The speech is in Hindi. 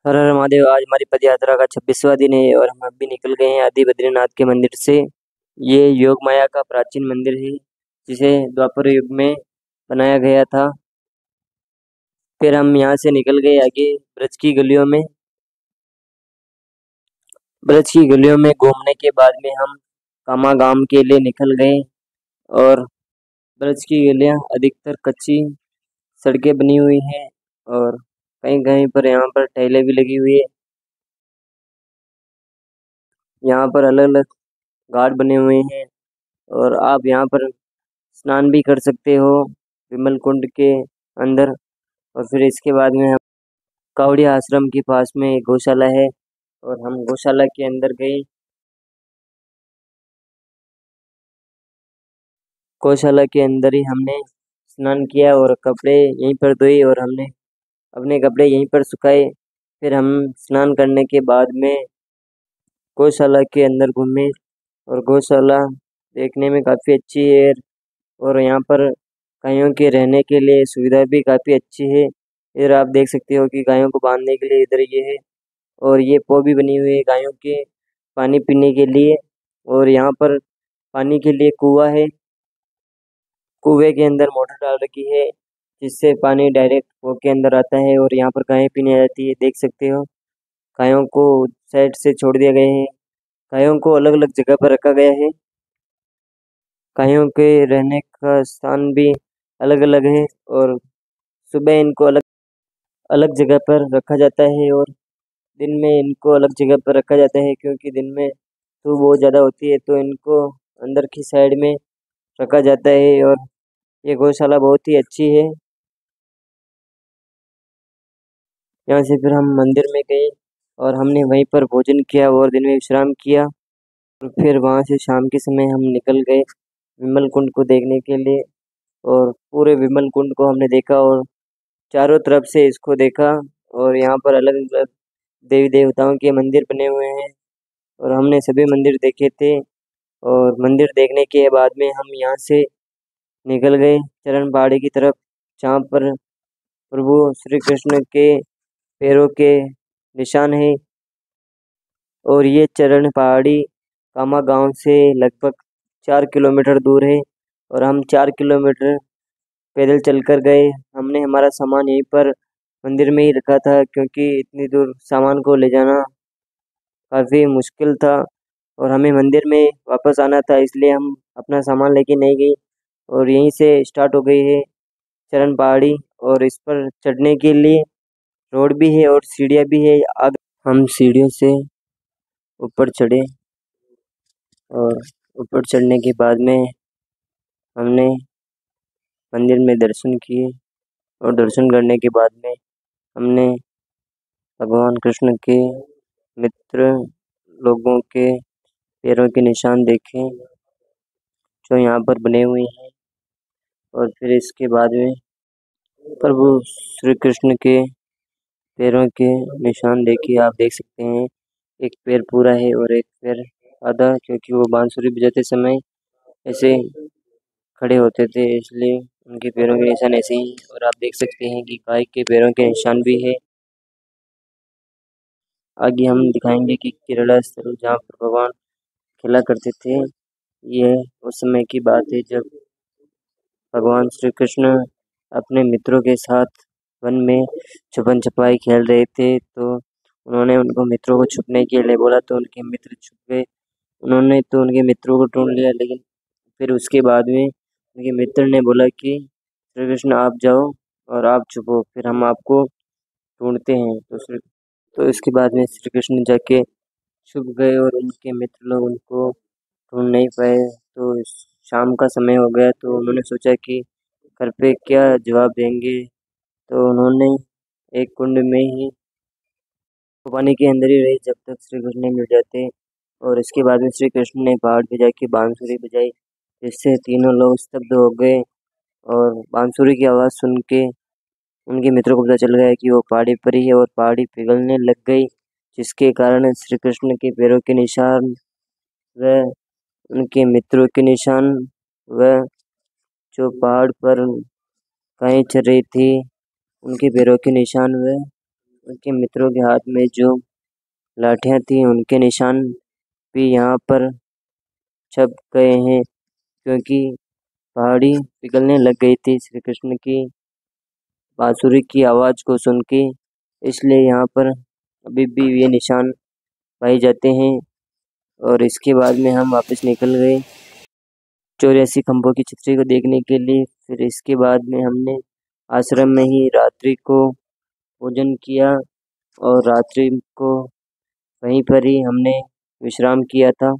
हर हर महादेव। आज हमारी पद यात्रा का 26वां दिन है और हम अभी निकल गए हैं आदि बद्रीनाथ के मंदिर से। ये योग माया का प्राचीन मंदिर है जिसे द्वापर युग में बनाया गया था। फिर हम यहाँ से निकल गए आगे ब्रज की गलियों में। ब्रज की गलियों में घूमने के बाद में हम कामा गांव के लिए निकल गए। और ब्रज की गलियां अधिकतर कच्ची सड़कें बनी हुई हैं और कहीं कहीं पर यहाँ पर टहलें भी लगी हुई है। यहाँ पर अलग अलग घाट बने हुए हैं और आप यहाँ पर स्नान भी कर सकते हो विमल कुंड के अंदर। और फिर इसके बाद में हम कावड़िया आश्रम के पास में एक गौशाला है और हम गौशाला के अंदर गए। गौशाला के अंदर ही हमने स्नान किया और कपड़े यहीं पर धोए और हमने अपने कपड़े यहीं पर सुखाए। फिर हम स्नान करने के बाद में गौशाला के अंदर घूमे और गौशाला देखने में काफ़ी अच्छी है और यहाँ पर गायों के रहने के लिए सुविधा भी काफ़ी अच्छी है। इधर आप देख सकते हो कि गायों को बांधने के लिए इधर ये है और ये पो भी बनी हुई है गायों के पानी पीने के लिए। और यहाँ पर पानी के लिए कुआं है। कुएं के अंदर मोटर डाल रखी है जिससे पानी डायरेक्ट कुएं के अंदर आता है और यहाँ पर गायें पीने आ जाती है। देख सकते हो गायों को साइड से छोड़ दिया गया है। गायों को अलग अलग जगह पर रखा गया है। गायों के रहने का स्थान भी अलग अलग है और सुबह इनको अलग अलग जगह पर रखा जाता है और दिन में इनको अलग जगह पर रखा जाता है क्योंकि दिन में धूप बहुत ज़्यादा होती है तो इनको अंदर की साइड में रखा जाता है। और ये गौशाला बहुत ही अच्छी है। यहाँ से फिर हम मंदिर में गए और हमने वहीं पर भोजन किया और दिन में विश्राम किया। और फिर वहाँ से शाम के समय हम निकल गए विमल कुंड को देखने के लिए। और पूरे विमल कुंड को हमने देखा और चारों तरफ से इसको देखा। और यहाँ पर अलग अलग देवी देवताओं के मंदिर बने हुए हैं और हमने सभी मंदिर देखे थे। और मंदिर देखने के बाद में हम यहाँ से निकल गए चरण पहाड़ी की तरफ जहाँ पर प्रभु श्री कृष्ण के पैरों के निशान है। और ये चरण पहाड़ी कामा गांव से लगभग 4 किलोमीटर दूर है और हम 4 किलोमीटर पैदल चलकर गए। हमने हमारा सामान यहीं पर मंदिर में ही रखा था क्योंकि इतनी दूर सामान को ले जाना काफ़ी मुश्किल था और हमें मंदिर में वापस आना था इसलिए हम अपना सामान लेके नहीं गए। और यहीं से स्टार्ट हो गई है चरण पहाड़ी और इस पर चढ़ने के लिए रोड भी है और सीढ़ियाँ भी है। आगे हम सीढ़ियों से ऊपर चढ़े और ऊपर चढ़ने के बाद में हमने मंदिर में दर्शन किए और दर्शन करने के बाद में हमने भगवान कृष्ण के मित्र लोगों के पैरों के निशान देखे जो यहाँ पर बने हुए हैं। और फिर इसके बाद में प्रभु श्री कृष्ण के पैरों के निशान देखिए आप देख सकते हैं। एक पैर पूरा है और एक पैर आधा क्योंकि वो बांसुरी बजाते समय ऐसे खड़े होते थे इसलिए उनके पैरों के निशान ऐसे ही। और आप देख सकते हैं कि गाय के पैरों के निशान भी है। आगे हम दिखाएंगे कि केरला स्थल जहाँ पर भगवान खेला करते थे। यह उस समय की बात है जब भगवान श्री कृष्ण अपने मित्रों के साथ वन में छुपन छुपाई खेल रहे थे तो उन्होंने उनको मित्रों को छुपने के लिए बोला तो उनके मित्र छुप गए। उन्होंने तो उनके मित्रों को ढूंढ लिया लेकिन फिर उसके बाद में उनके मित्र ने बोला कि श्री कृष्ण आप जाओ और आप छुपो फिर हम आपको ढूंढते हैं। तो इसके बाद में श्री कृष्ण जाके छुप गए और उनके मित्र लोग उनको ढूंढ नहीं पाए। तो शाम का समय हो गया तो उन्होंने सोचा कि घर पे क्या जवाब देंगे तो उन्होंने एक कुंड में ही वो पानी के अंदर ही रहे जब तक श्री कृष्ण मिल जाते। और इसके बाद में श्री कृष्ण ने पहाड़ पे जाके बांसुरी बजाई जिससे तीनों लोग स्तब्ध हो गए। और बांसुरी की आवाज़ सुन के उनके मित्रों को पता चल गया कि वो पहाड़ी पर ही है और पहाड़ी पिघलने लग गई जिसके कारण श्री कृष्ण के पैरों के निशान व उनके मित्रों के निशान व जो पहाड़ पर गायें चर रही थी उनके पैरों के निशान व उनके मित्रों के हाथ में जो लाठियां थी उनके निशान भी यहाँ पर छप गए हैं, क्योंकि पहाड़ी पिघलने लग गई थी श्री कृष्ण की बांसुरी की आवाज़ को सुन के। इसलिए यहाँ पर अभी भी ये निशान पाए जाते हैं। और इसके बाद में हम वापस निकल गए 84 खम्भों की छतरी को देखने के लिए। फिर इसके बाद में हमने आश्रम में ही रात्रि को भोजन किया और रात्रि को वहीं पर ही हमने विश्राम किया था।